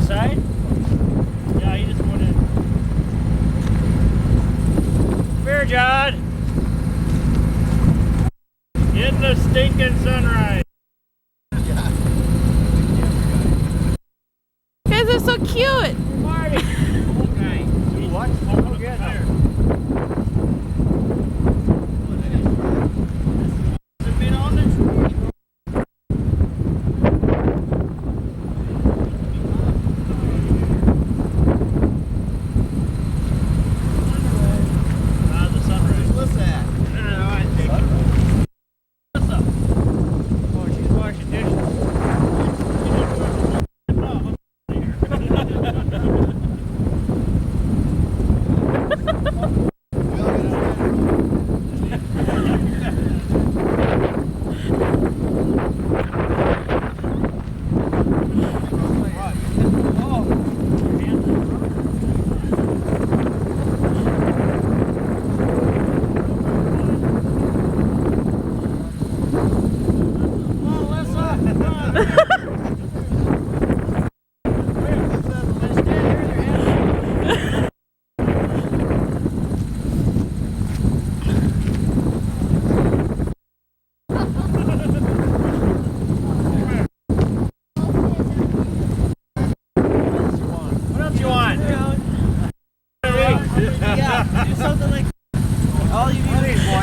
side? Yeah, he just went in. Fair, John. In the stinking sunrise. You guys are so cute. Marty. Okay. What? Oh, good.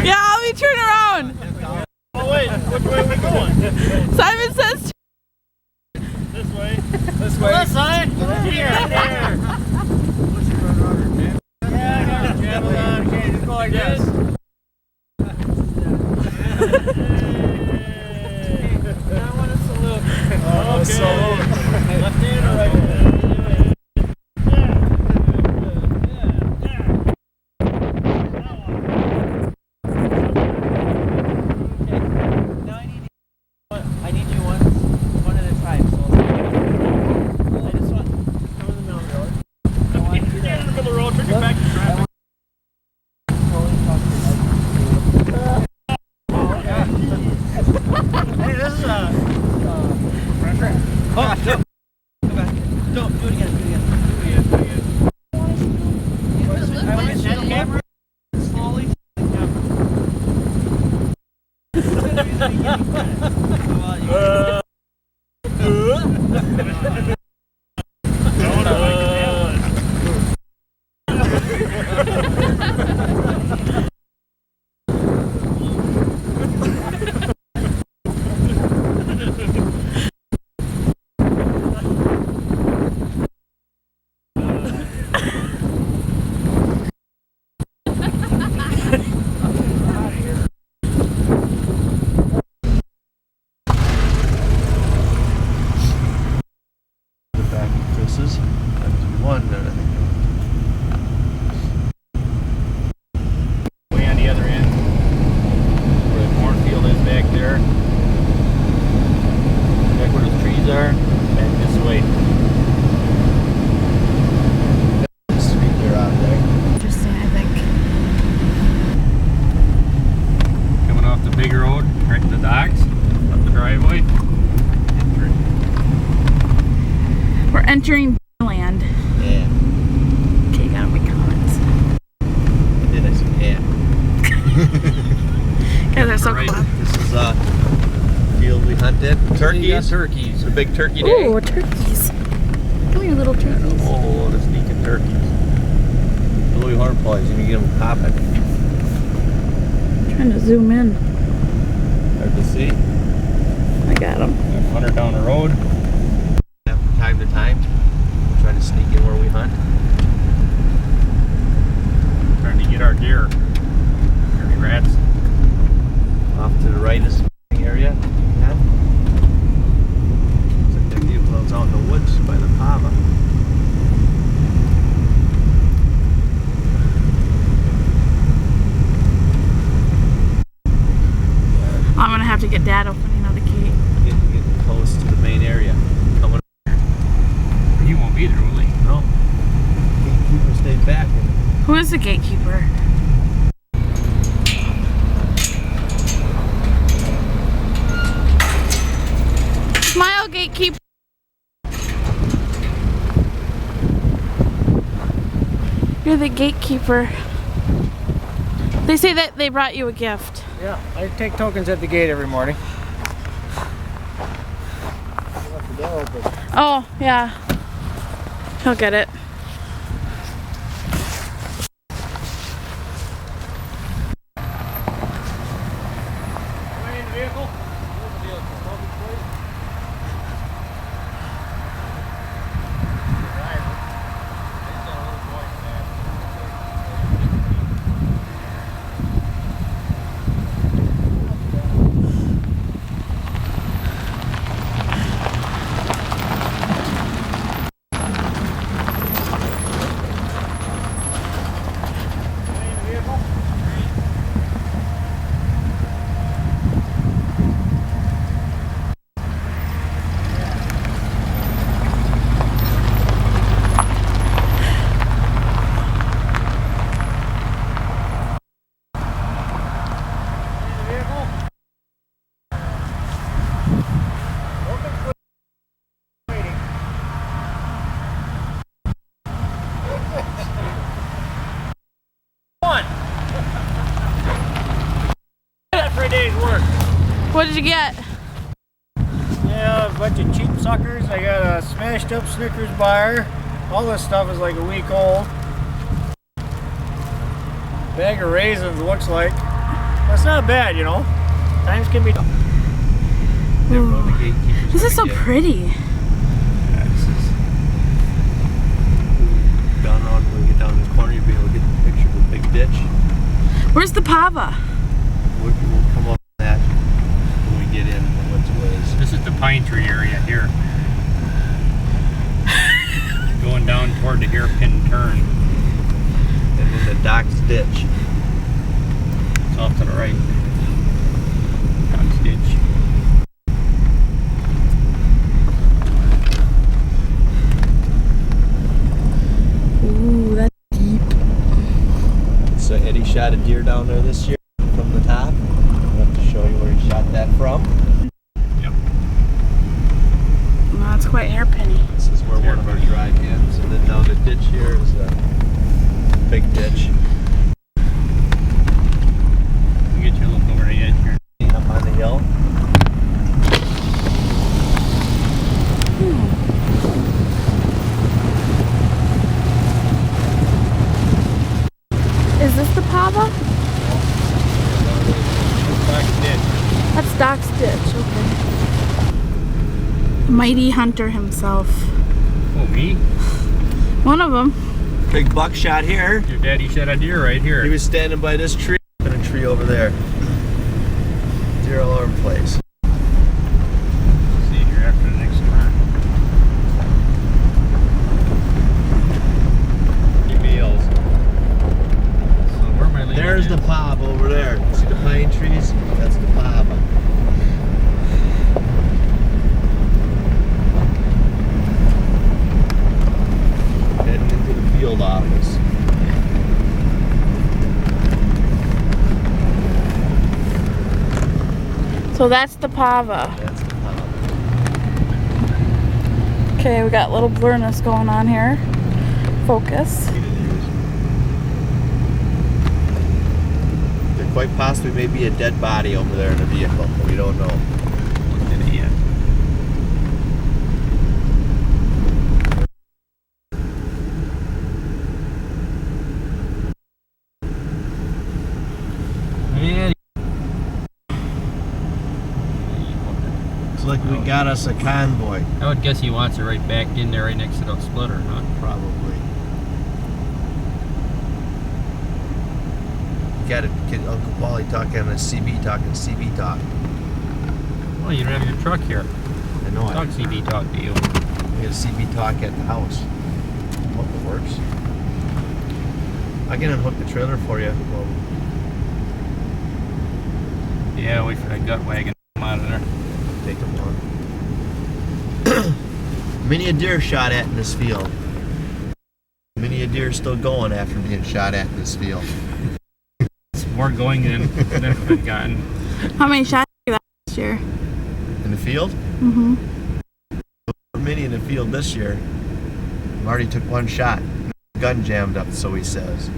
Yeah, I'll be turn around. Oh wait, which way are we going? Simon says This way. This way. This side. Here. There. Yeah, I got it. Travel on. Okay, just go like this. I want to salute. Oh, salute. Left hand or right hand? Way on the other end, where the cornfield is back there. Back where those trees are, back this way. Street there out there. interesting, I think. Coming off the big road, right to the docks, up the driveway. We're entering land. Yeah. Okay, gotta make comments. Did I say yeah? Guys are so Right. close. This is field we hunted. Turkeys. Turkeys. It's a big turkey day. Ooh, turkeys. Come here, little turkeys. Oh, the sneaking turkeys. Blue horn points, you can get them popping. Trying to zoom in. Hard to see. I got them. 100 down the road. From time to time, we'll try to sneak in where we hunt. Trying to get our deer. Dirty rats. Off to the right is the area. Yeah. Looks like that vehicle's out in the woods by the Pava. I'm gonna have to get Dad opening of the gate. Getting close to the main area. Coming. He won't be there, will he? No. Gatekeeper stayed back. Who is the gatekeeper? Smile, gatekeeper. You're the gatekeeper. They say that they brought you a gift. Yeah, I take tokens at the gate every morning. Oh, yeah. He'll get it. What did you get? Yeah, a bunch of cheap suckers. I got a smashed up Snickers bar. All this stuff is like a week old. Bag of raisins looks like. That's not bad, you know. Times can be. This is so pretty. Yeah, this is down on when we get down in the corner, you'll be able to get the picture of the big ditch. Where's the pava? We'll come up with that when we get in what's ways. This is the pine tree area here. Going down toward the hairpin turn. And then the dock's ditch. It's off to the right. Dock's ditch. Ooh, that's deep. So Eddie shot a deer down there this year from the top. I'll have to show you where he shot that from. Yep. Well, that's quite hairpinny. This is where one of our drive-ins, and then down the ditch here is a big ditch. We'll get you a look over the edge here. Up on the hill. Is this the pava? Dock's ditch. That's Doc's ditch, okay. Mighty hunter himself. Oh, me? One of them. Big buckshot here. Your daddy shot a deer right here. He was standing by this tree and a tree over there. Deer all over the place. See you here after the next turn. He bails. So where am I leaving? There's the pop over there. See the pine trees? That's the pop. Heading into the field office. So that's the pava. That's the pop. Okay, we got a little blurriness going on here. Focus. There quite possibly may be a dead body over there in the vehicle. We don't know. Looked at it yet. Man. It's like we got us a convoy. I would guess he wants it right back in there, right next to the splitter, huh? Probably. Got to get Uncle Paulie talking on CB talking CB talk. Oh, you don't have your truck here. I know Talk I CB talk to you. got a CB talk at the house. Hope it works. I can unhook the trailer for you. Well, Yeah, wait for that gut wagon to come out of there. take them on. Many a deer shot at in this field. Many a deer still going after being shot at in this field. It's more going than I've been gotten. How many shots did you got this year? In the field? Mm-hmm. Many in the field this year. Marty took one shot. gun jammed up, so he says.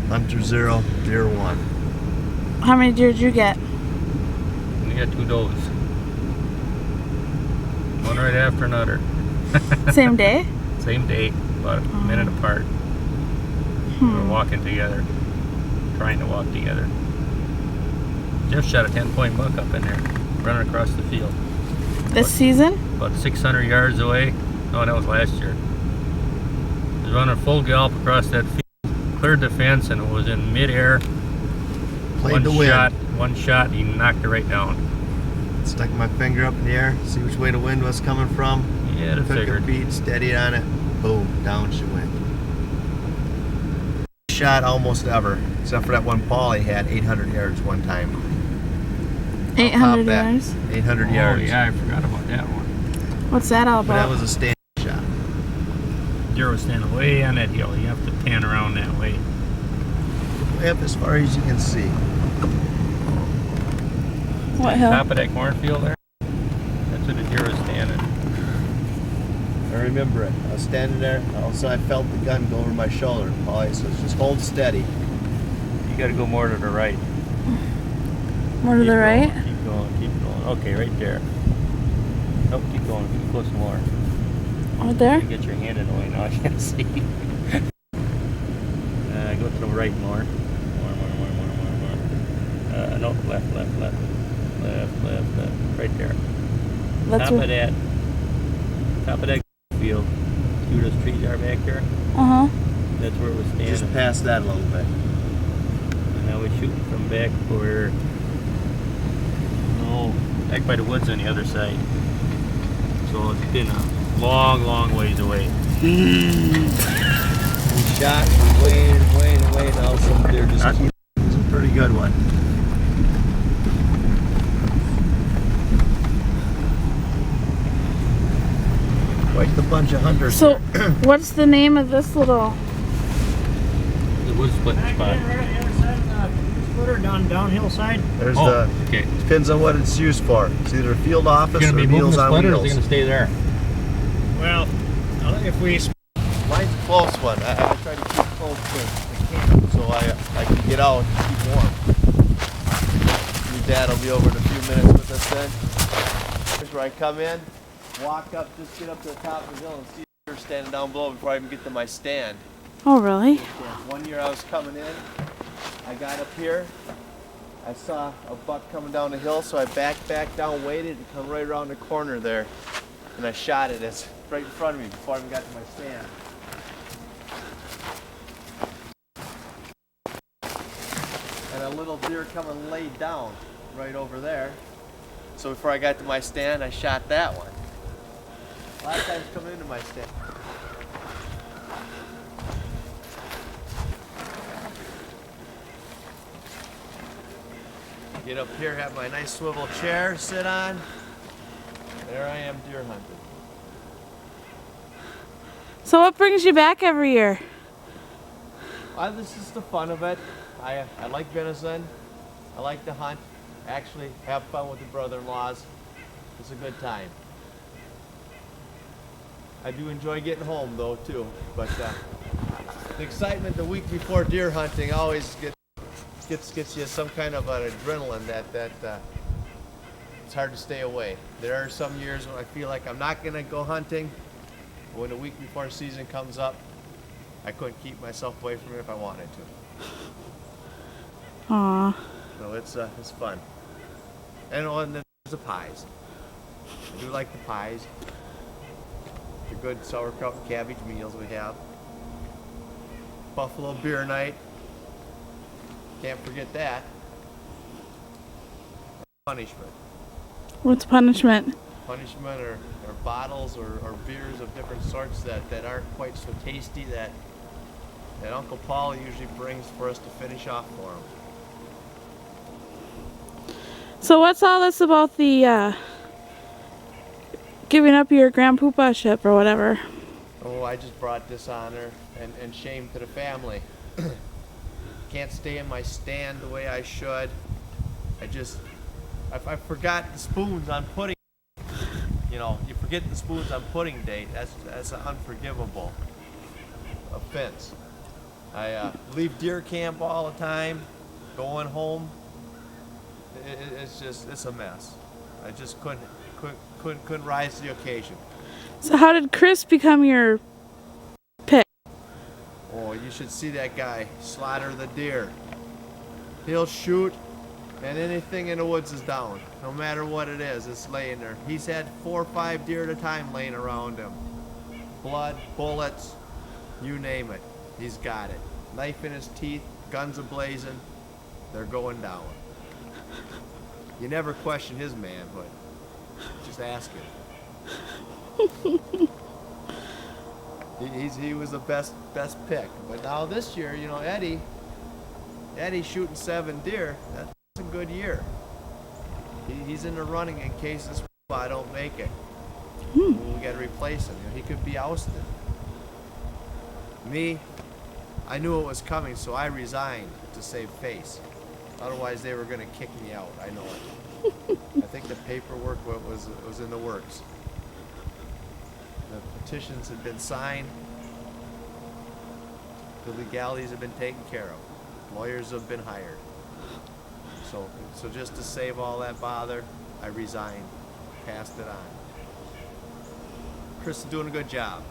Hunter 0, deer 1. How many deer did you get? We got 2 does. One right after another. Same day? Same day, about a minute apart. We were walking together, trying to walk together. Jeff shot a 10-point buck up in there, running across the field. This season? About 600 yards away. No, that was last year. He was running full gallop across that field, cleared the fence, and was in midair. Played the wind. One shot, he knocked it right down. Stuck my finger up in the air, see which way the wind was coming from. Yeah, Took figured. a beat, steadied on it, boom, down she went. Shot almost ever, except for that one Paulie had 800 yards one time. 800 yards? 800 yards. Oh, yeah, I forgot about that one. What's that all But that about? was a stand shot. Deer was standing way on that hill. You have to pan around that way. Way up as far as you can see. What hill? Top of that cornfield there. That's where the deer was standing. I remember it. I was standing there, also I felt the gun go over my shoulder. Paulie says, just hold steady. You got to go more to the right. More to the right? Keep going, keep going. Okay, right there. Nope, keep going. Keep close more. Oh, there? You get your hand in the way now. I can't see. Go to the right more. More. No, left. Right there. That's Top of that field. See where those trees are back there? Uh-huh. That's where it was standing. Just past that a little bit. And now we're shooting from back where, back by the woods on the other side. So it's been a long ways away. We shot, we waited, all of a sudden they're just keep. It's a pretty good one. Quite the bunch of hunters. So, what's the name of this little... The wood splitting Back spot. there, right on the other side of the splitter, downhill side. There's Okay. depends on what it's used for. It's either a field office It's or going to be moving Meals the on splitter, or is it Wheels. going to stay there? Well, if we Mine's a close one. I try to keep close to the camp so I can get out and keep warm. Your dad will be over in a few minutes with us then. Here's where I come in, walk up, just get up to the top of the hill and see her standing down below before I even get to my stand. Oh, really? One year I was coming in, I got up here, I saw a buck coming down the hill, so I backed back down, waited, and come right around the corner there, and I shot it. It's right in front of me before I even got to my stand. And a little deer coming laid down right over there. So before I got to my stand, I shot that one. A lot of times coming into my stand. Get up here, have my nice swivel chair, sit on. There I am deer hunting. So what brings you back every year? This is the fun of it. I like venison. I like to hunt. Actually, have fun with the brother-in-laws. It's a good time. I do enjoy getting home though too. But the excitement the week before deer hunting always gets you some kind of an adrenaline that it's hard to stay away. There are some years when I feel like I'm not gonna go hunting. But when the week before season comes up, I couldn't keep myself away from it if I wanted to. Aw. So it's fun. And then there's the pies. I do like the pies. The good sauerkraut and cabbage meals we have. Buffalo beer night. Can't forget that. Punishment. What's punishment? Punishment are bottles or beers of different sorts that aren't quite so tasty that Uncle Paul usually brings for us to finish off for him. So what's all this about the giving up your grandpoopa ship or whatever? Oh, I just brought dishonor and shame to the family. Can't stay in my stand the way I should. I forgot the spoons on pudding. you know, you forget the spoons on pudding date. That's an unforgivable offense. I leave deer camp all the time, going home. It's a mess. I just couldn't rise to the occasion. So how did Chris become your pick? Oh, you should see that guy slaughter the deer. He'll shoot, and anything in the woods is down. No matter what it is, it's laying there. He's had 4 or 5 deer at a time laying around him. Blood, bullets, you name it. He's got it. Knife in his teeth, guns a-blazing. They're going down. You never question his manhood. Just ask him. He was the best pick. But now this year, you know, Eddie's shooting 7 deer. That's a good year. He's in the running in case this I don't make it. We got to replace him. You know, he could be ousted. Me, I knew it was coming, so I resigned to save face. Otherwise, they were going to kick me out. I know it. I think the paperwork was in the works. The petitions had been signed. The legalities have been taken care of. Lawyers have been hired. So just to save all that bother, I resigned, passed it on. Chris is doing a good job.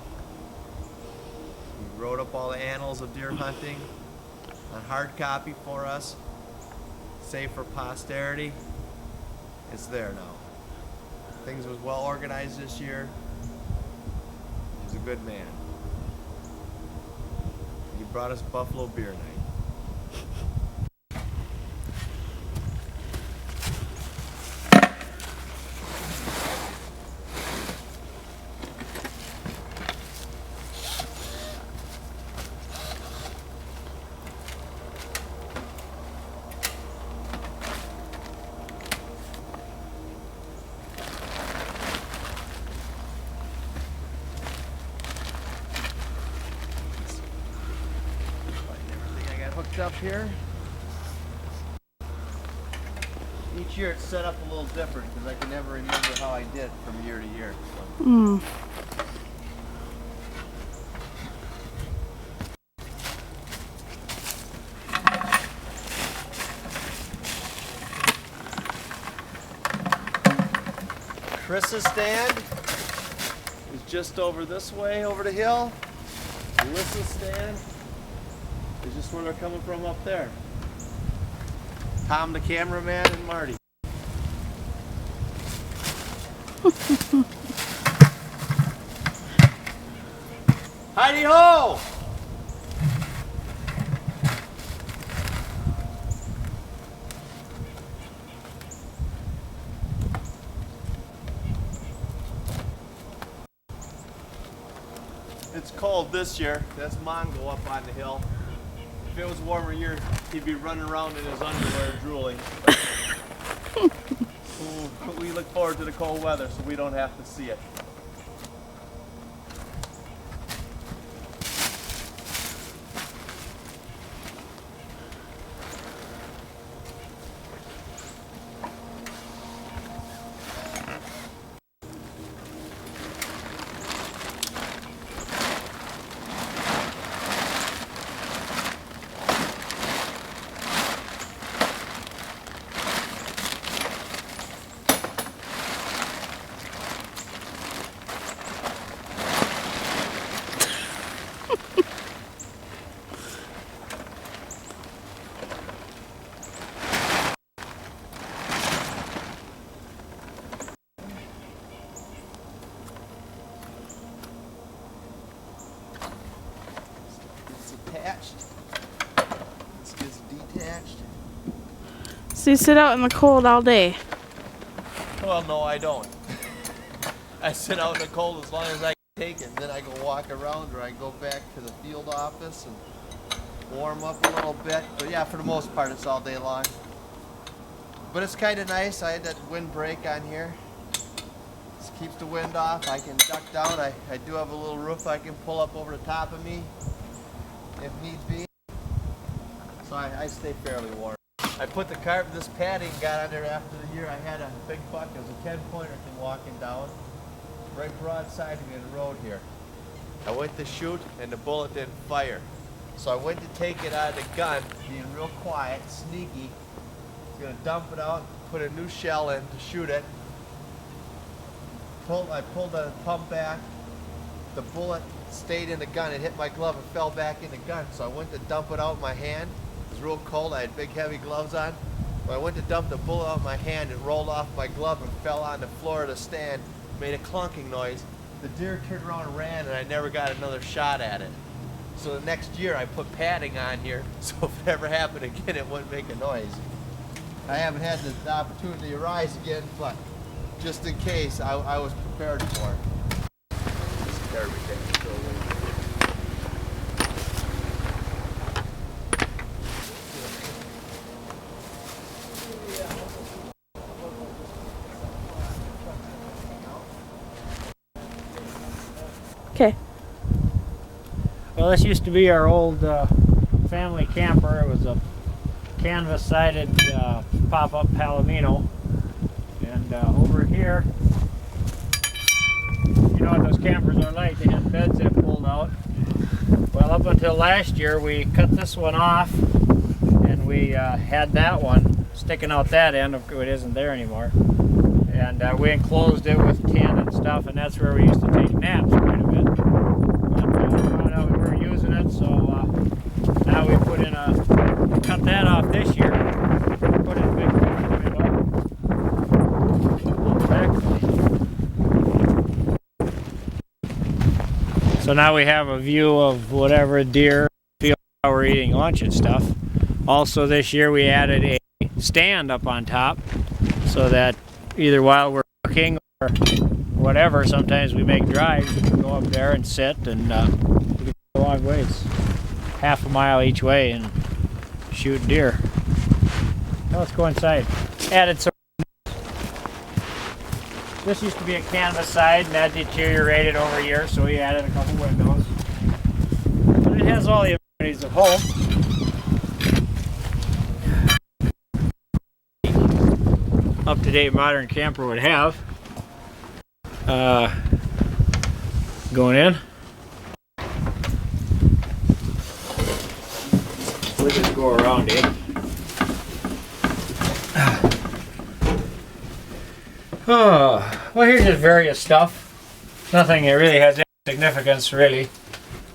He wrote up all the annals of deer hunting on hard copy for us, saved for posterity. It's there now. Things was well organized this year. He's a good man. He brought us Buffalo Beer Night. Up here. Each year it's set up a little different because I can never remember how I did from year to year. So. Chris's stand is just over this way, over the hill. Alyssa's stand is just where they're coming from up there. Tom the cameraman and Marty. Heidi ho! It's cold this year. That's Mongo up on the hill. If it was a warmer year, he'd be running around in his underwear drooling. But we look forward to the cold weather so we don't have to see it. This gets detached. So you sit out in the cold all day? Well, no, I don't. I sit out in the cold as long as I can take it. Then I go walk around or I go back to the field office and warm up a little bit. But yeah, for the most part, it's all day long. But it's kind of nice. I had that windbreak on here. This keeps the wind off. I can duck down. I do have a little roof I can pull up over the top of me if need be. So I stay fairly warm. I put this padding got on there after the year I had a big buck. It was a 10-pointer thing walking down. right broadside to me in the road here. I went to shoot and the bullet didn't fire. So I went to take it out of the gun, being real quiet, sneaky. I was gonna dump it out, put a new shell in to shoot it. I pulled the pump back. The bullet stayed in the gun. It hit my glove and fell back in the gun. So I went to dump it out in my hand. It was real cold. I had big heavy gloves on. When I went to dump the bullet out in my hand, it rolled off my glove and fell on the floor of the stand, made a clunking noise. The deer turned around and ran, and I never got another shot at it. So the next year I put padding on here, so if it ever happened again, it wouldn't make a noise. I haven't had the opportunity to rise again, but just in case, I was prepared for it. Okay. Well, this used to be our old family camper. It was a canvas-sided pop-up Palomino. And over here, you know what those campers are like. They have beds that pulled out. Well, up until last year, we cut this one off, and we had that one sticking out that end. It isn't there anymore. And we enclosed it with tin and stuff, and that's where we used to take naps quite a bit. But we found out we weren't using it, so now we put in cut that off this year, put in a big picture window on the back. So now we have a view of whatever deer feel how we're eating lunch and stuff. Also this year we added a stand up on top so that either while we're cooking or whatever, sometimes we make drives, we can go up there and sit, and we can go a long ways, half a mile each way, and shoot deer. Now let's go inside. Added some. This used to be a canvas side, and that deteriorated over a year, so we added a couple windows. But it has all the amenities of home. Up-to-date modern camper would have. Going in. We'll just go around it. Oh, well, here's just various stuff. Nothing that really has any significance, really.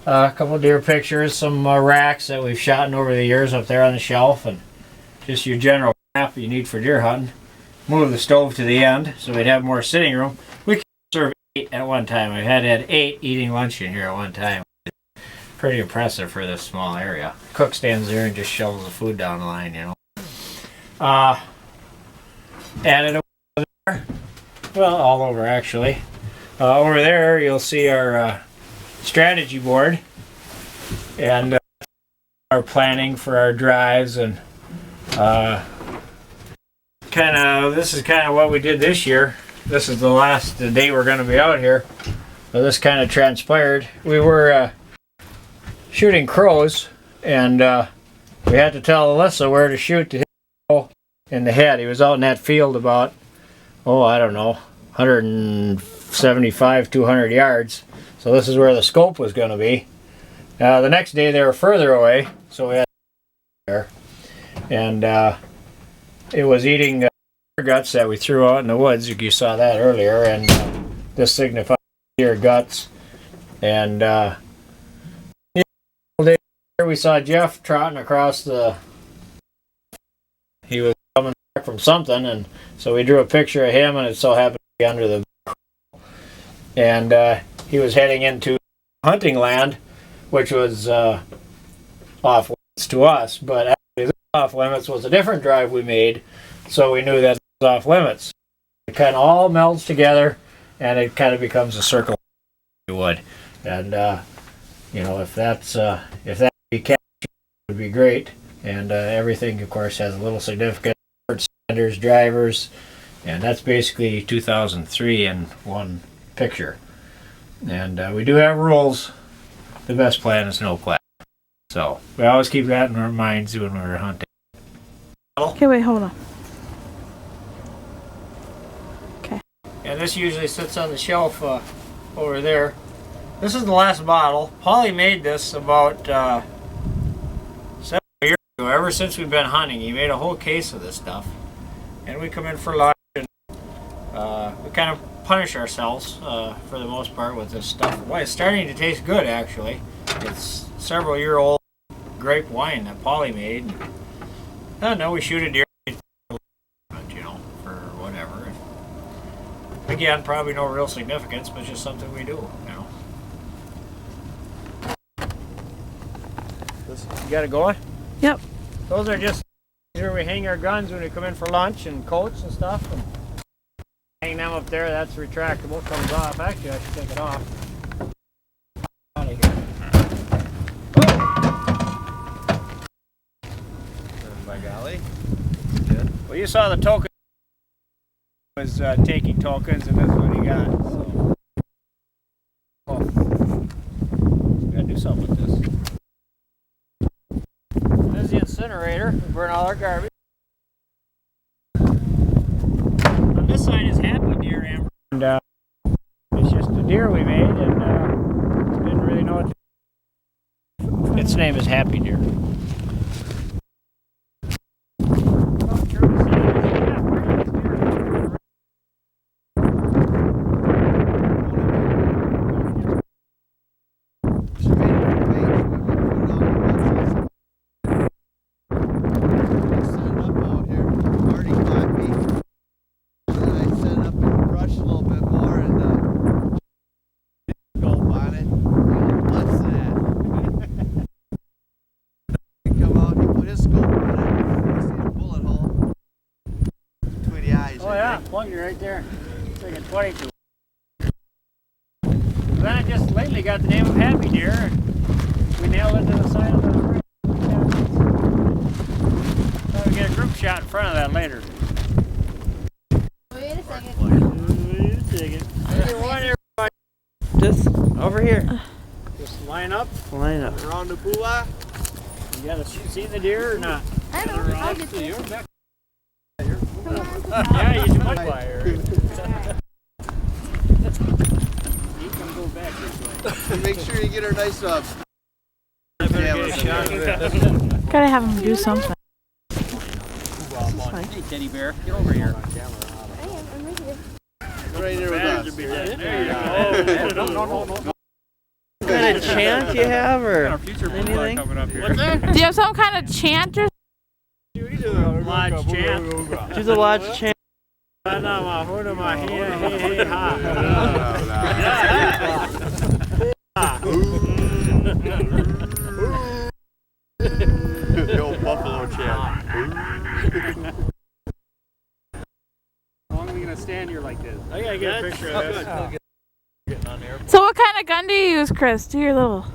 A couple deer pictures, some racks that we've shot in over the years up there on the shelf, and just your general crap you need for deer hunting. Move the stove to the end so we'd have more sitting room. We could serve 8 at one time. I had 8 eating lunch in here at one time. Pretty impressive for this small area. Cook stands there and just shovels the food down the line, you know. Added over there. Well, all over actually. Over there you'll see our strategy board and our planning for our drives, and this is kind of what we did this year. This is the day we're going to be out here. So this kind of transpired. We were shooting crows, and we had to tell Alyssa where to shoot to hit the crow in the head. He was out in that field about, I don't know, 175, 200 yards. So this is where the scope was going to be. The next day they were further away, so we had to there. And it was eating guts that we threw out in the woods. You saw that earlier, and this signifies deer guts. And we saw Jeff trotting across he was coming back from something, and so we drew a picture of him, and it so happened to be under the and he was heading into hunting land, which was off limits to us, but actually this off limits was a different drive we made, so we knew that it was off limits. It kind of all melds together, and it kind of becomes a circle would. And if that be captured, it would be great. And everything, of course, has a little significance. Senders, drivers, and that's basically 2003 in one picture. And we do have rules. The best plan is no plan. So we always keep that in our minds when we're hunting. Okay, wait, hold on. Okay. And this usually sits on the shelf over there. This is the last bottle. Polly made this about 7 years ago. Ever since we've been hunting, he made a whole case of this stuff. And we come in for lunch and we kind of punish ourselves for the most part with this stuff. Well, it's starting to taste good, actually. It's several-year-old grape wine that Polly made. I don't know, we shoot a deer, you know, for whatever. Again, probably no real significance, but just something we do, you know. You got it going? Yep. Those are just where we hang our guns when we come in for lunch and coats and stuff. And hang them up there, that's retractable, comes off. Actually, I should take it off. Out of here. By golly. Well, you saw the token. Was taking tokens, and that's what he got. So, well, we gotta do something with this. This is the incinerator. We burn all our garbage. On this side is Happy Deer, Amber. And it's just a deer we made, and didn't really know what to. Its name is Happy Deer. Plug you right there. Take a 22. Then I just lately got the name of Happy Deer, and we nailed it to the side of the frame. Thought we'd get a group shot in front of that later. Wait a second. Wait a second. Everybody. Just over here. Just line up. Line up. Around the booah. You gotta see the deer or not? I don't know. I'll get this. Yeah, you should fire. You can go back this way. Make sure you get her nice up. Gotta have him do something. Hey, teddy bear, get over here. I am. I'm right here. Right here with us. There you go. No. What kind of chant you have, or Our future anything? coming up here. What's that? Do you have some kind of chant or Lodge chant. She's a lodge chant. Hey, ha. The old buffalo chant. How long are we going to stand here like this? I gotta get a picture of this. So what kind of gun do you use, Chris? Do your little...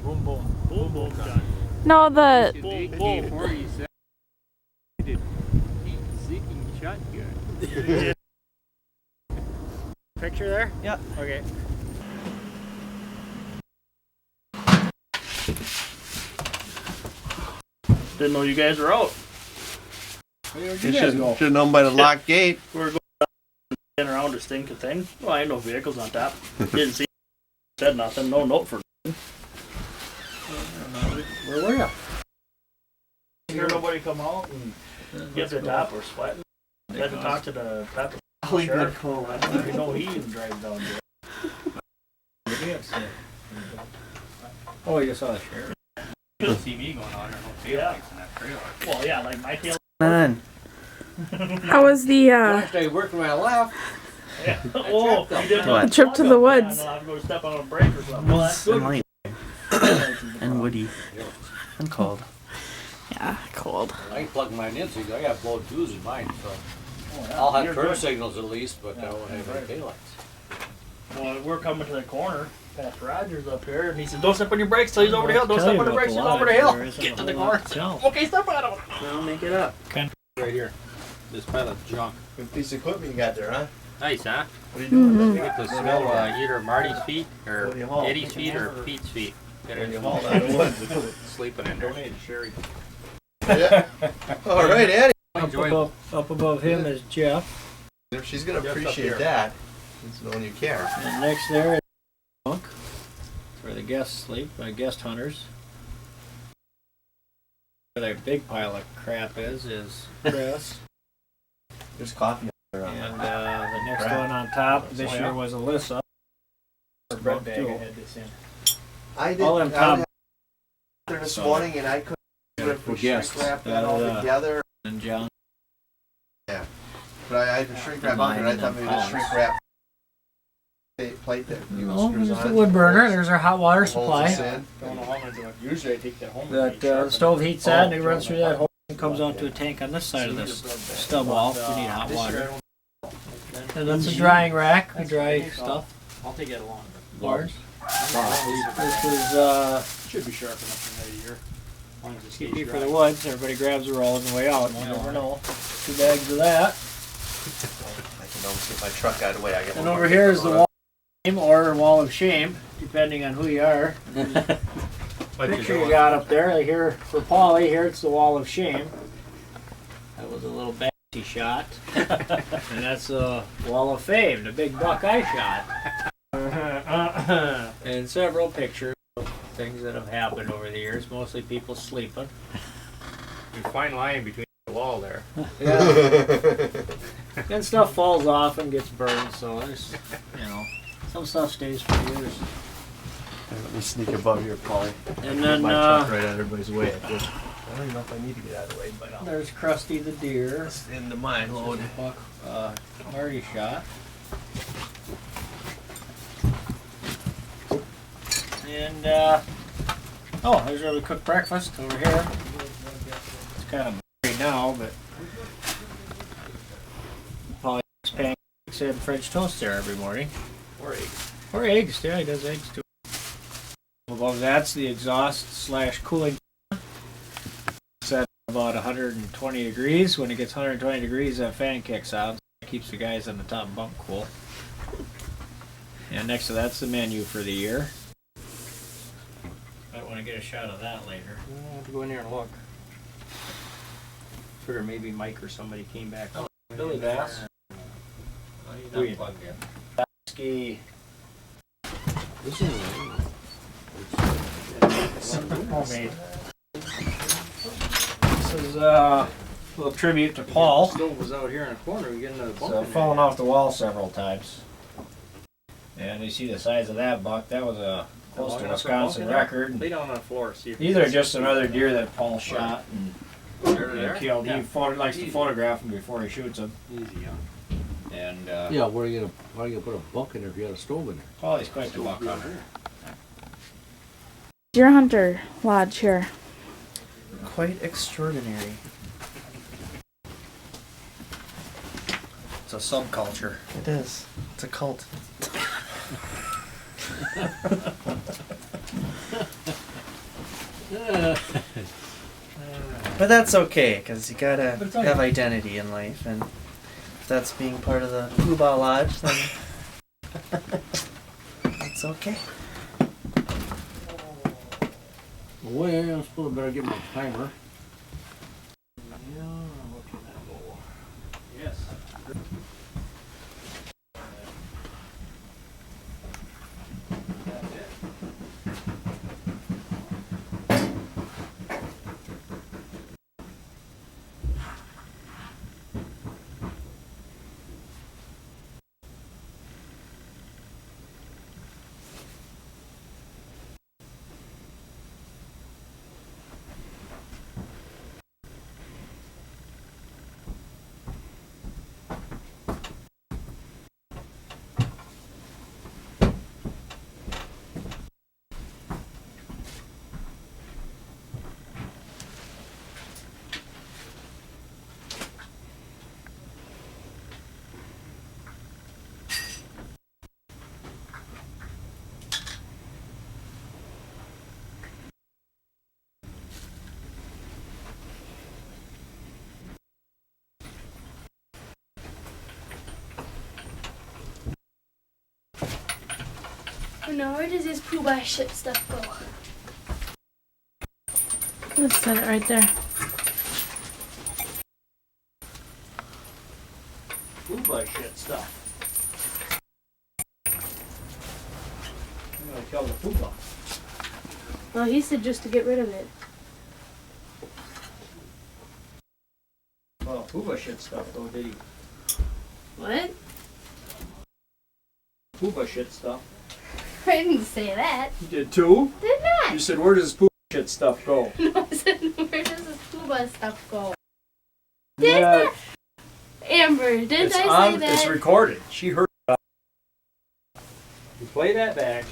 Boom, boom. Boom, boom gun. No, the... Boom, boom. Heat-seeking shotgun. Picture there? Yeah. Okay. Didn't know you guys were out. You should have known by the locked gate. We're going around this stinking thing. Well, I had no vehicles on top. Didn't see. Said nothing. No note for. Where were you? Hear nobody come out and get to the top. We're sweating. Had to talk to the top of the sheriff. You know he even drives down there. Oh, you saw the sheriff. There's TV going on. There's no taillights in that trailer. Well, yeah, like my tail. Man. How was the I worked when I left. Yeah. Oh, you didn't know What? trip to the woods? Yeah, I'm going to step on a brake or something. Well, that's And good. light. And woody. And cold. Yeah, cold. I can plug mine in, so I got blown fuse in mine, so Oh, yeah. I'll have You're turn good. signals at least, but I won't have right. any taillights. Well, we're coming to the corner past Rogers up here, and he said, "Don't step on your brakes till he's over the hill. Don't step on the brakes till he's over the hill." Get to the corner. Okay, step on him. I'll make it up. Right here. This pile of junk. Good piece of equipment you got there, huh? Nice, huh? What are you doing? You get to smell either Marty's feet or What do you haul? Eddie's feet or Pete's feet. Get When you it haul that wood. sleeping in there. Sherry. Yeah. All right, Eddie. Up above him is Jeff. If she's gonna Just up appreciate here. that, it's knowing you care. And next there is bunk where the guests sleep, guest hunters. Where the big pile of crap is Chris. There's coffee on And the next one on top this year was Alyssa. Her Bread bunk bag too. I had this in. I did. All them I top had there this morning, and I couldn't do it For for guests. shrink wrap that all Yeah. together. and John. But I had to shrink wrap Mine under it. I and thought then maybe the Paul's. shrink wrap plate that screws there's on. the wood burner. There's our hot water Holds supply. us in. Don't know how I'm gonna do it. Usually I take that home. That the stove heats that and it runs through that hole and comes onto a tank on this side of this stub wall if we need hot water. And that's a drying rack. We dry stuff. I'll take it along. Bars. This is Should be sharp enough for another year. As long as it stays TP dry. for the woods. Everybody grabs a roll on the way out. You never know. 2 bags of that. I can almost get my truck out of the way. I got And one over more here thing is the going wall of shame or wall of shame, depending on who you are. Picture you got up there. Like here for Paulie, here it's the wall of shame. That was a little bassy shot. And that's the wall of fame, the big buck I shot. And several pictures of things that have happened over the years, mostly people sleeping. There's a fine line between the wall there. And stuff falls off and gets burned, so there's, some stuff stays for years. Let me sneak above here, Polly. And then My truck right out of everybody's way. I don't even know if I need to get out of the way, but I'll. there's Krusty the deer. It's into my load. Buck, Marty shot. And, there's where we cook breakfast over here. It's kind of blurry now, but Paul makes pancakes and French toast there every morning. Or eggs. Or eggs, yeah, he does eggs too. Above that's the exhaust / cooling. Set about 120 degrees. When it gets 120 degrees, that fan kicks out. It keeps the guys on the top bunk cool. And next to that's the menu for the year. Might want to get a shot of that later. I'll have to go in there and look. Figure maybe Mike or somebody came back. Oh, Billy Bass. he's We- not plugged in. Ski. This is Homemade. This is a little tribute to Paul. Stove was out here in the corner. We get another bunk. It's fallen off the wall several times. And you see the size of that buck. That was a close to Wisconsin record. Lay down on the floor. See if These are just another deer that Paul shot and There they are. killed. Yeah. He likes to photograph them before he shoots them. Easy, yeah. And yeah, where are you gonna put a bunk in there if you had a stove in there? Paulie's quite the buck hunter. Deer hunter lodge here. Quite extraordinary. It's a subculture. It is. It's a cult. But that's okay, because you gotta But it's okay. have identity in life, and if that's being part of the Poobah Lodge, then it's okay. Well, I suppose I better get my timer. Yes. Oh no, where does this Poobah shit stuff go? Let's set it right there. Puba shit stuff. I'm gonna kill the Puba. Well, he said just to get rid of it. Well, Puba shit stuff though, did he? What? Puba shit stuff. I didn't say that. You did too? Did not. You said, where does Puba shit stuff go? No, I said, where does this Puba stuff go? Yeah, Amber, didn't it's I say on, that? it's recorded. She heard it. You play that back.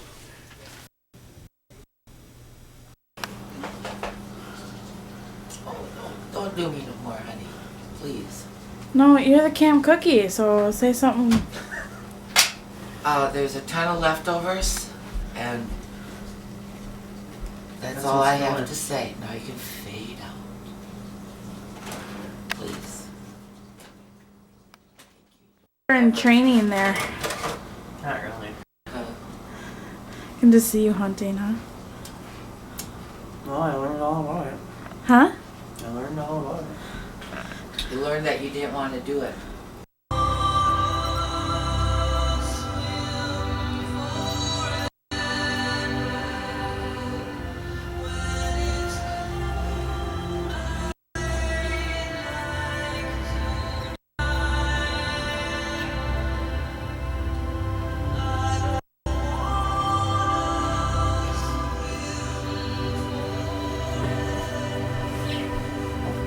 Don't do me no more, honey. Please. No, you're the Cam Cookie, so say something. There's a ton of leftovers, and that's all I have to say. Now you can fade out. Please. You're in training there. Not really. Uh, I can just see you hunting, huh? No, I learned all about it. Huh? I learned all about it. you learned that you didn't want to do it.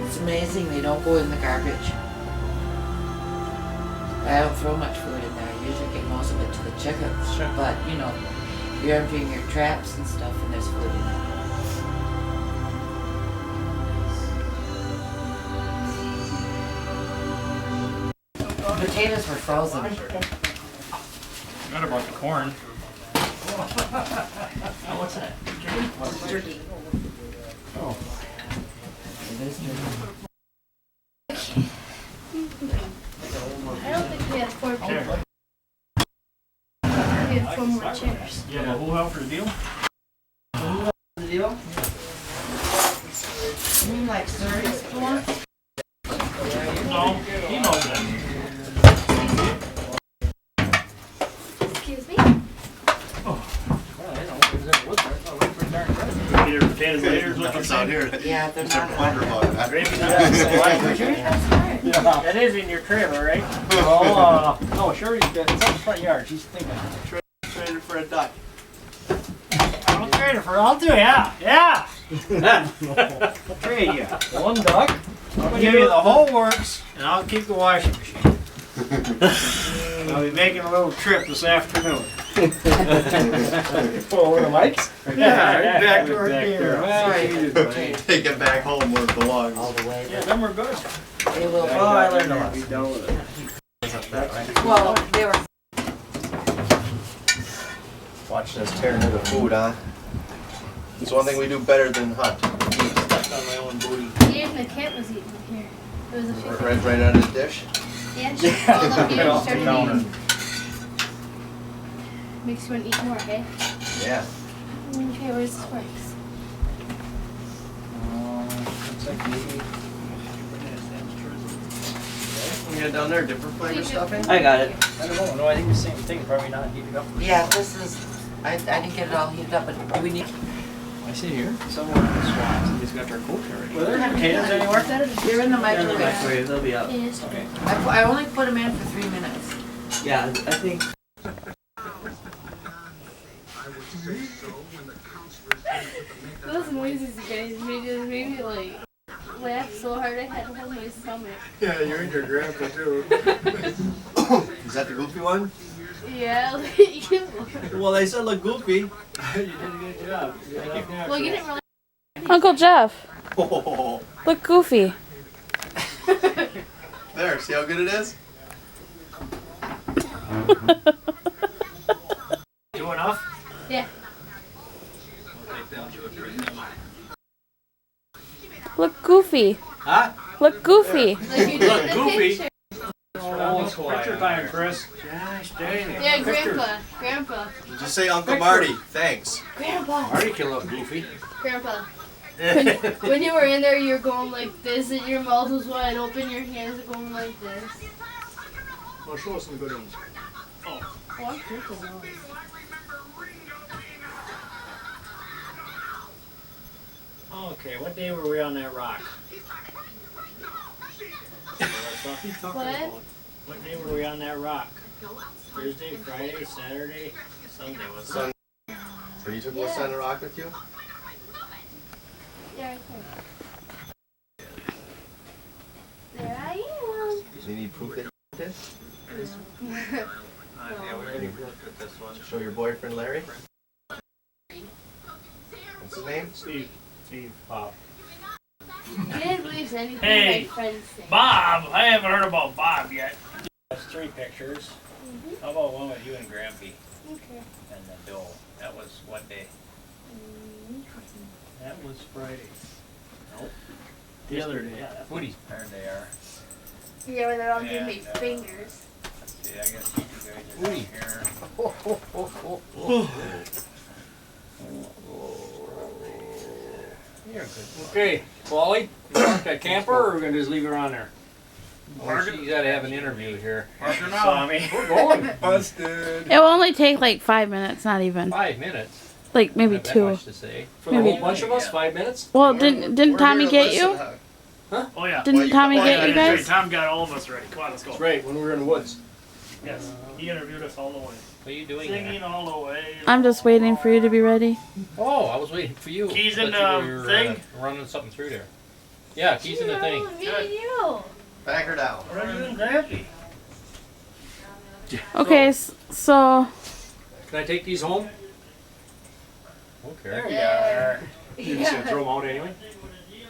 It's amazing they don't go in the garbage. I don't throw much food in there. I usually get most of it to the chickens. Sure. But, you know, you're emptying your traps and stuff and there's food in there. Potatoes were frozen. Forgot about the corn. What's that? Turkey. Oh. It is turkey. I don't think we had 4 people. We had 4 more chairs. You have a whole hell for the deal? The deal? You mean like cereals? No, he knows that. Excuse me? Get your potatoes later is what you're saying? here. Yeah, they're not Wonder hot. about that. Gravy? That's smart. That is in your trailer, right? Oh, no, Sherry's got, it's up the front yard, she's thinking. Trade it for a duck. I'll trade it for, I'll do, yeah, yeah. I'll trade you. One duck, I'll give you the whole works, and I'll keep the washing machine. I'll be making a little trip this afternoon. Pull over the mics? Yeah, right back to our gear. Sorry. Take it back home where it belongs. All the way. Yeah, them are good. They will. Oh, I learned a lot. Be done with it. Well, they were. Watch us tear into the food, huh? It's one thing we do better than hunt. Eat stuff on my own booty. Even the cat was eating here. There was a few. Right out of the dish. Yeah, she crawled up here and Off the started counter. eating. Makes you want to eat more, hey? Yeah. Okay, where's this works? Looks like maybe. We got down there different flavor stuffing. I got it. I don't know, no, I think the same thing, probably not heated up. Yeah, this is. I didn't get it all heated up, but do we need? I see here, someone in the swamp, he's got their coat already. Were there potatoes anywhere? They're in the microwave. Microwave, they'll be up. Yes. Okay. I only put them in for 3 minutes. Yeah, I think. Those noises you guys made me like laugh so hard I had to hold my stomach. Yeah, you and your grandpa too. Is that the goofy one? Yeah, like you. Well, they said look goofy. You did a good job. Well, you didn't really. Uncle Jeff, Oh, look goofy. there, see how good it is? Do enough? Yeah. Look goofy. Huh? Look goofy. Like you did in the Goofy. picture. Oh, picture time, Chris. Gosh dang it. Yeah, Grandpa. Just say Uncle Marty. Thanks. Grandpa. Marty can look goofy. Grandpa. When you were in there, you were going like this, and your mouth was wide open, your hands were going like this. Well, show us some good ones. Oh, I'm drinking those. Okay, what day were we on that rock? What? What day were we on that rock? Thursday, Friday, Saturday, Sunday. Was Sunday? So you took what's on the rock with you? Yeah, right there. There I am. Do you need proof that you did? Yeah, we already looked at this one. Show your boyfriend Larry? What's his name? Steve. Bob. You didn't believe anything Hey, my friends say. Bob! I haven't heard about Bob yet. That's 3 pictures. How about one with you and Grampy Okay. and the doe? That was what day? That was Friday. Nope. The other day. Yeah, Foodies. there they are. Yeah, where they're all Yeah, giving me fingers. See, I guess you two guys are down here. You're good. Okay, Wally, you want that camper or are we gonna just leave it on there? Well, you gotta have an interview here. Parker now. Sammy. We're going. Busted! It will only take like 5 minutes, not even. 5 minutes. Like maybe Not that 2. much to say. For the whole Maybe. bunch of us, 5 minutes? Well, didn't Tommy get you? Oh yeah. Didn't Tommy Well, get yeah, you That's right, guys? Tom got all of us ready. Come on, let's go. That's right, when we were in the woods. Yes, he interviewed us all the way. What are you doing Singing there? all the way. I'm just waiting for you to be ready. Oh, I was waiting for you. Keys in Thought the you were, thing? running something through there. Yeah, keys in the thing. Me and you. Back her down. What are you doing, Grampy? Okay, so Can I take these home? Okay. There we are. You're just gonna throw them out anyway?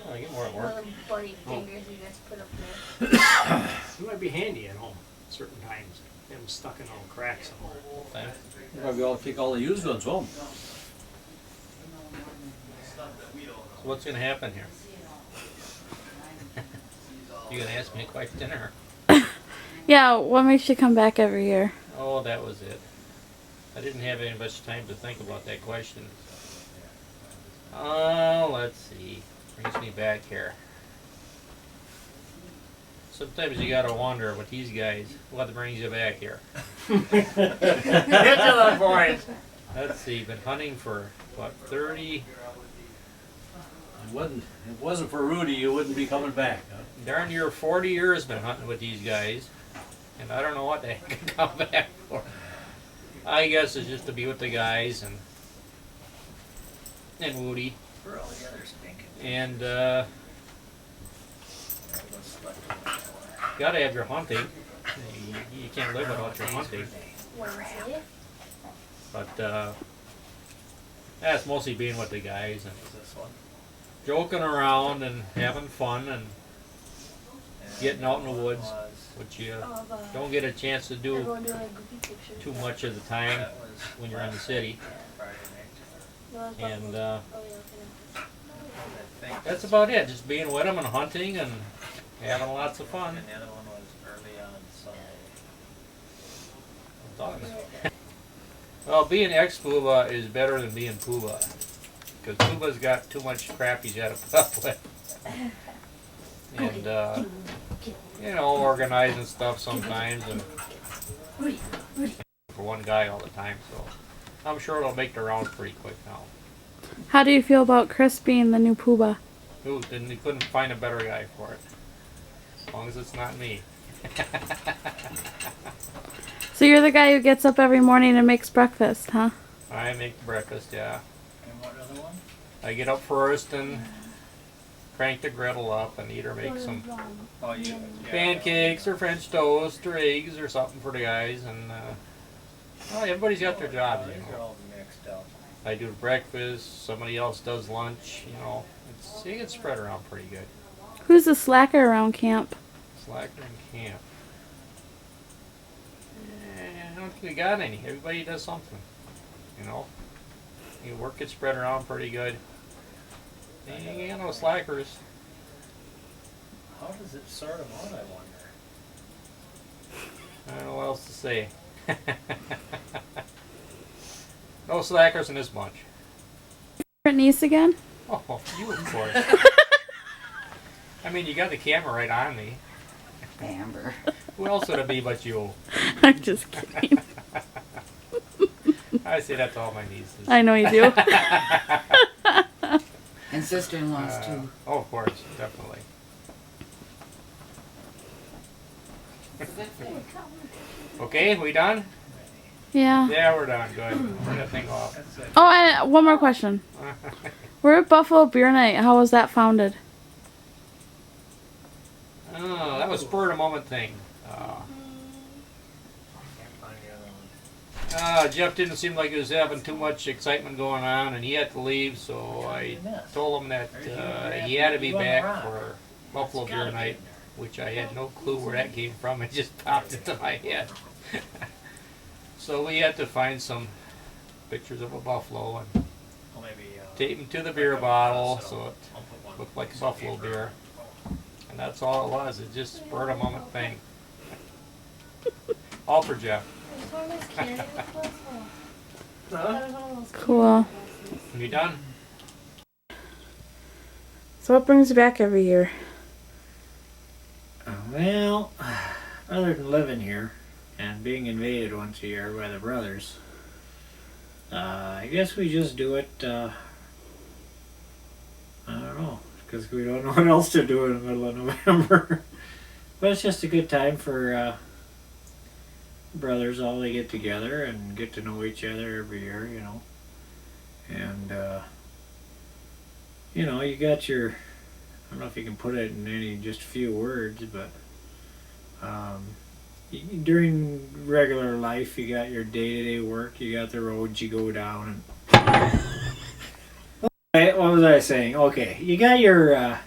I'll get more at One work. of them bunny fingers you guys put up there. It might be handy at home, certain times. Get them stuck in all cracks and all. Thanks. Probably all take all the used ones home. So what's gonna happen here? You gonna ask me a question or? yeah, what makes you come back every year? Oh, that was it. I didn't have any much time to think about that question. Let's see. Brings me back here. Sometimes you gotta wonder with these guys, what brings you back here? Get to the point. Let's see, been hunting for, what, 30? If it wasn't for Rudy, you wouldn't be coming back. Huh? Darn near 40 years been hunting with these guys. And I don't know what the heck I come back for. I guess it's just to be with the guys and Woody. We're all together stinking. And gotta have your hunting. You can't live without your hunting. Wednesday. But that's mostly being with the guys and joking around and having fun and getting out in the woods, which you don't get a chance to do Everyone doing a goofy picture. too much of the time when you're in the city. And that's about it. Just being with them and hunting and having lots of fun. And the other one was early on Sunday. Well, being ex-Pooba is better than being Pooba. Because Pooba's got too much crap he's got to put up with. And, you know, organizing stuff sometimes and for one guy all the time. So I'm sure it'll make the rounds pretty quick now. How do you feel about Chris being the new Pooba? Ooh, then you couldn't find a better guy for it. As long as it's not me. So you're the guy who gets up every morning and makes breakfast, huh? I make the breakfast, yeah. And what other one? I get up first and crank the griddle up and either make some Oh, you. pancakes or French toast or eggs or something for the guys. And well, everybody's got their jobs, you These are know. all mixed up. I do breakfast, somebody else does lunch, you know. It gets spread around pretty good. Who's the slacker around camp? Slacker in camp. I don't think we got any. Everybody does something, you know. Your work gets spread around pretty good. And you ain't no slackers. How does it sort them out, I wonder? I don't know what else to say. No slackers in this bunch. Favorite niece again? Oh, you of course. I mean, you got the camera right on me. Amber. Who else would it be but you? I'm just kidding. I say that to all my nieces. I know you do. And sister-in-laws too. Oh, of course, definitely. Okay, we done? Yeah. Yeah, we're done. Good. Turn that thing off. Oh, and one more question. We're at Buffalo Beer Night. How was that founded? Oh, that was spur of the moment thing. Jeff didn't seem like he was having too much excitement going on, and he had to leave, so I told him that he had to be back for Buffalo Beer Night, which I had no clue where that came from. It just popped into my head. So we had to find some pictures of a buffalo and tape them to the beer bottle so it looked like buffalo beer. And that's all it was. It just spurred a moment thing. All for Jeff. Cool. You done? So what brings you back every year? Well, other than living here and being invaded once a year by the brothers, I guess we just do it, I don't know, because we don't know what else to do in the middle of November. But it's just a good time for brothers, all they get together and get to know each other every year, you know. And, you know, you got your, I don't know if you can put it in any just few words, but during regular life, you got your day-to-day work, you got the roads you go down. And what was I saying? Okay, you got your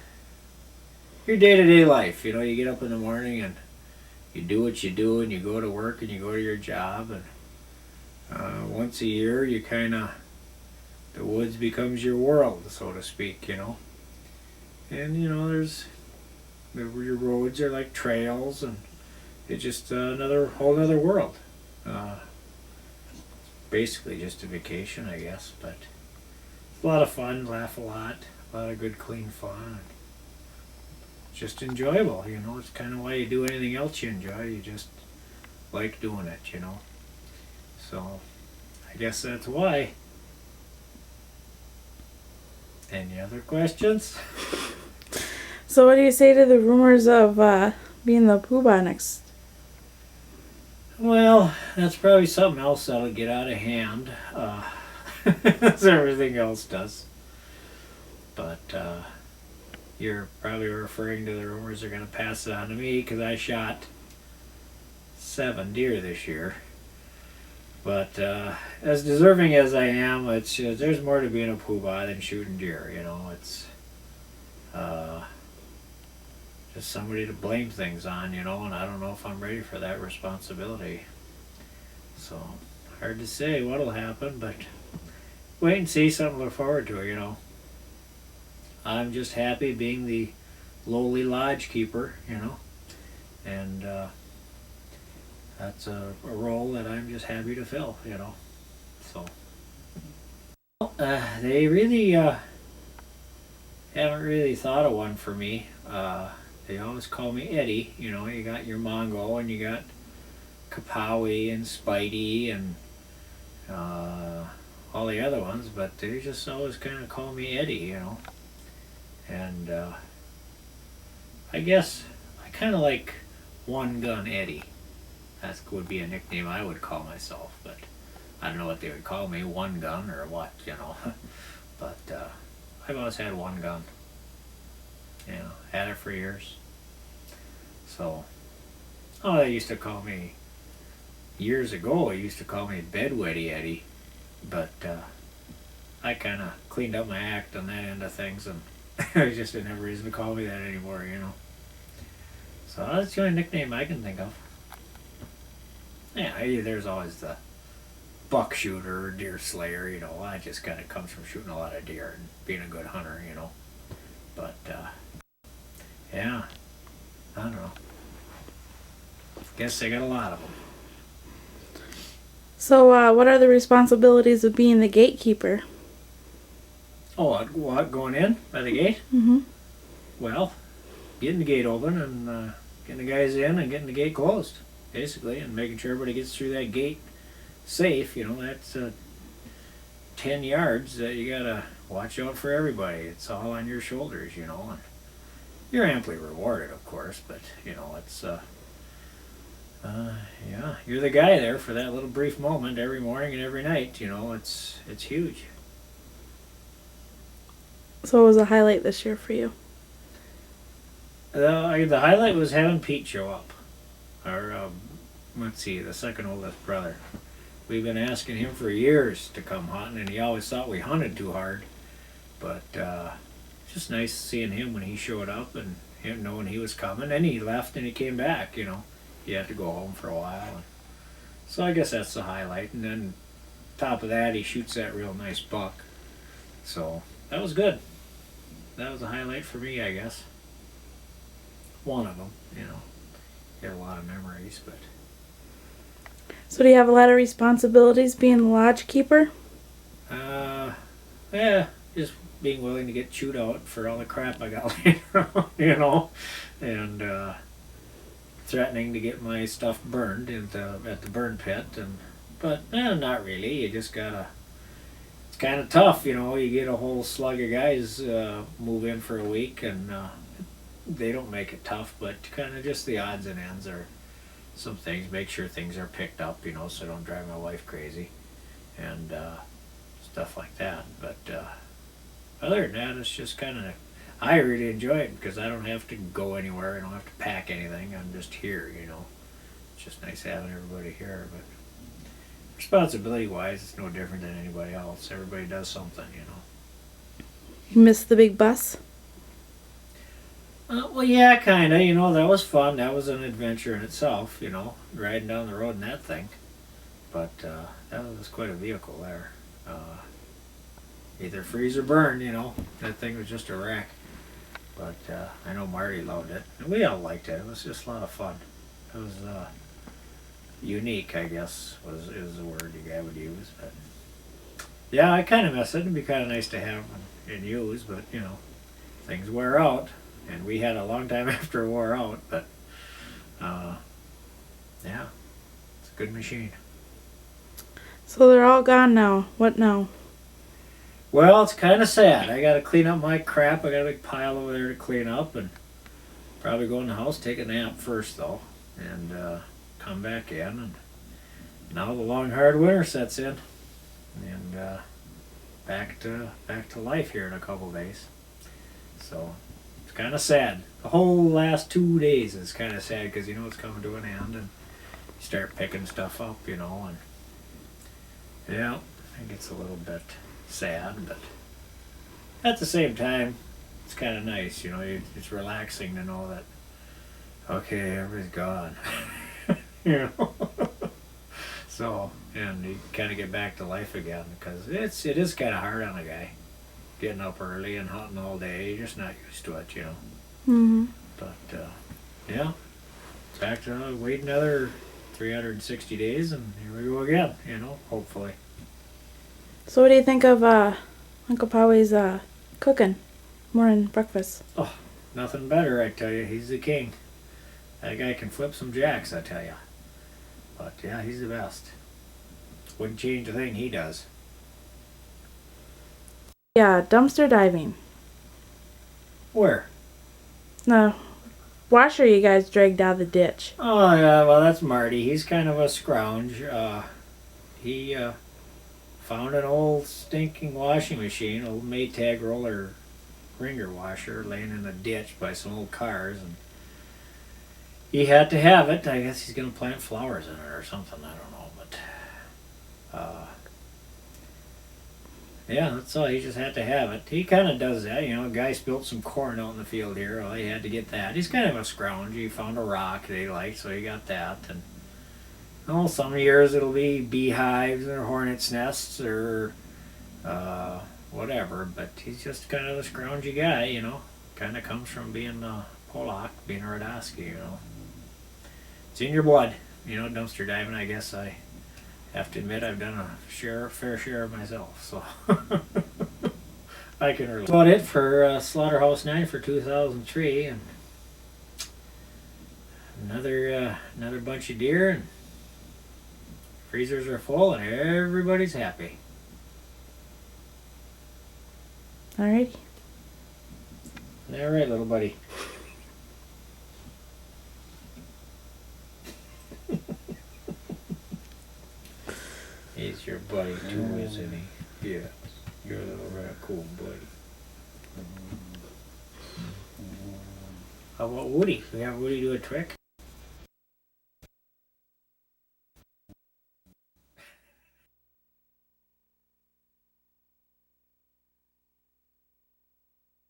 day-to-day life. You know, you get up in the morning and you do what you do, and you go to work and you go to your job, and once a year, you kind of, the woods becomes your world, so to speak. You know, and you know, your roads are like trails, and it's just whole other world. Basically just a vacation, I guess, but a lot of fun, laugh a lot of good clean fun. Just enjoyable, you know. It's kind of why you do anything else you enjoy. You just like doing it, you know. So I guess that's why. Any other questions? So what do you say to the rumors of being the poobah next? Well, that's probably something else that'll get out of hand, as everything else does. But you're probably referring to the rumors they're going to pass it on to me, because I shot 7 deer this year. But as deserving as I am, it's there's more to being a poobah than shooting deer. You know, it's just somebody to blame things on. You know, and I don't know if I'm ready for that responsibility. So hard to say what'll happen, but wait and see. Something to look forward to. You know, I'm just happy being the lowly lodge keeper. You know, and that's a role that I'm just happy to fill, you know. So they really haven't really thought of one for me. They always call me Eddie. You know, you got your Mongo and you got Kapowie and Spidey and all the other ones, but they just always kind of call me Eddie, you know. And I guess I kind of like One Gun Eddie. That would be a nickname I would call myself, but I don't know what they would call me, one gun or what, you know. But I've always had one gun. You know, had it for years. So, they used to call me, years ago, they used to call me Bedwetty Eddie, but I kind of cleaned up my act on that end of things, and I just didn't have a reason to call me that anymore, you know. So that's the only nickname I can think of. Yeah, there's always the buck shooter or deer slayer, you know. That just kind of comes from shooting a lot of deer and being a good hunter, you know. But, yeah, I don't know. Guess I got a lot of them. So what are the responsibilities of being the gatekeeper? Oh, what, going in by the gate? Mm-hmm. Well, getting the gate open and getting the guys in and getting the gate closed, basically, and making sure everybody gets through that gate safe. You know, that's 10 yards that you gotta watch out for everybody. It's all on your shoulders, you know, and you're amply rewarded, of course, but, you know, it's, yeah, you're the guy there for that little brief moment every morning and every night, you know, it's huge. So what was a highlight this year for you? The highlight was having Pete show up. Our, let's see, the second oldest brother. We've been asking him for years to come hunting, and he always thought we hunted too hard. But just nice seeing him when he showed up and him knowing he was coming. And he left and he came back, you know. He had to go home for a while. So I guess that's the highlight. And then top of that, he shoots that real nice buck. So that was good. That was a highlight for me, I guess. One of them, you know. Got a lot of memories, but... So do you have a lot of responsibilities being the lodge keeper? Yeah, just being willing to get chewed out for all the crap I got laid around, you know, and threatening to get my stuff burned at the burn pit, but not really. You just gotta. It's kind of tough, you know. You get a whole slug of guys move in for a week, and they don't make it tough, but kind of just the odds and ends are. Some things, make sure things are picked up, you know, so I don't drive my wife crazy, and stuff like that. But other than that, it's just kind of, I really enjoy it because I don't have to go anywhere, I don't have to pack anything, I'm just here, you know. It's just nice having everybody here, but responsibility-wise, it's no different than anybody else. Everybody does something, you know. You miss the big bus? Well, yeah, kind of. You know, that was fun. That was an adventure in itself, you know, riding down the road in that thing. But that was quite a vehicle there. Either freeze or burn, you know. That thing was just a wreck. But I know Marty loved it. And we all liked it. It was just a lot of fun. It was unique, I guess, is the word you guy would use. But yeah, I kind of miss it. It'd be kind of nice to have and use, but, you know, things wear out. And we had a long time after it wore out, but yeah, it's a good machine. So they're all gone now. What now? Well, it's kind of sad. I got to clean up my crap. I got a big pile over there to clean up, and probably go in the house, take a nap first though, and come back in. And now the long hard winter sets in, and back to life here in a couple days. So. Kind of sad. The whole last 2 days is kind of sad because you know it's coming to an end, and you start picking stuff up, you know, and yeah, it gets a little bit sad, but at the same time, it's kind of nice, you know. It's relaxing to know that okay, everybody's gone, you know. So, and you kind of get back to life again because it is kind of hard on a guy. Getting up early and hunting all day, you're just not used to it, you know. Mm-hmm. But yeah, back to wait another 360 days, and here we go again, you know. Hopefully. So what do you think of Uncle Powie's cooking, morning breakfast? Oh, nothing better, I tell you. He's the king. That guy can flip some jacks, I tell you. But yeah, he's the best. Wouldn't change a thing he does. Yeah, dumpster diving. Where? No, washer you guys dragged out of the ditch. Oh yeah, well that's Marty. He's kind of a scrounge. He found an old stinking washing machine, old Maytag roller ringer washer, laying in a ditch by some old cars, and he had to have it. I guess he's gonna plant flowers in it or something. I don't know, but yeah, that's all. He just had to have it. He kind of does that. You know, a guy spilled some corn out in the field here. Well, he had to get that. He's kind of a scrounge. He found a rock that he liked, so he got that. And oh, some years it'll be beehives or hornets' nests or whatever. But he's just kind of a scroungy guy, you know. Kind of comes from being a Polak, being a Rudawski, you know. It's in your blood, you know, dumpster diving. I guess I have to admit I've done a fair share of myself, so I can relate. That's about it for Slaughterhouse 9 for 2003, and another bunch of deer, and freezers are full, and everybody's happy. Alrighty. All right, little buddy. He's your buddy too, isn't he? Yes, you're a little raccoon buddy. How about Woody? We have Woody do a trick?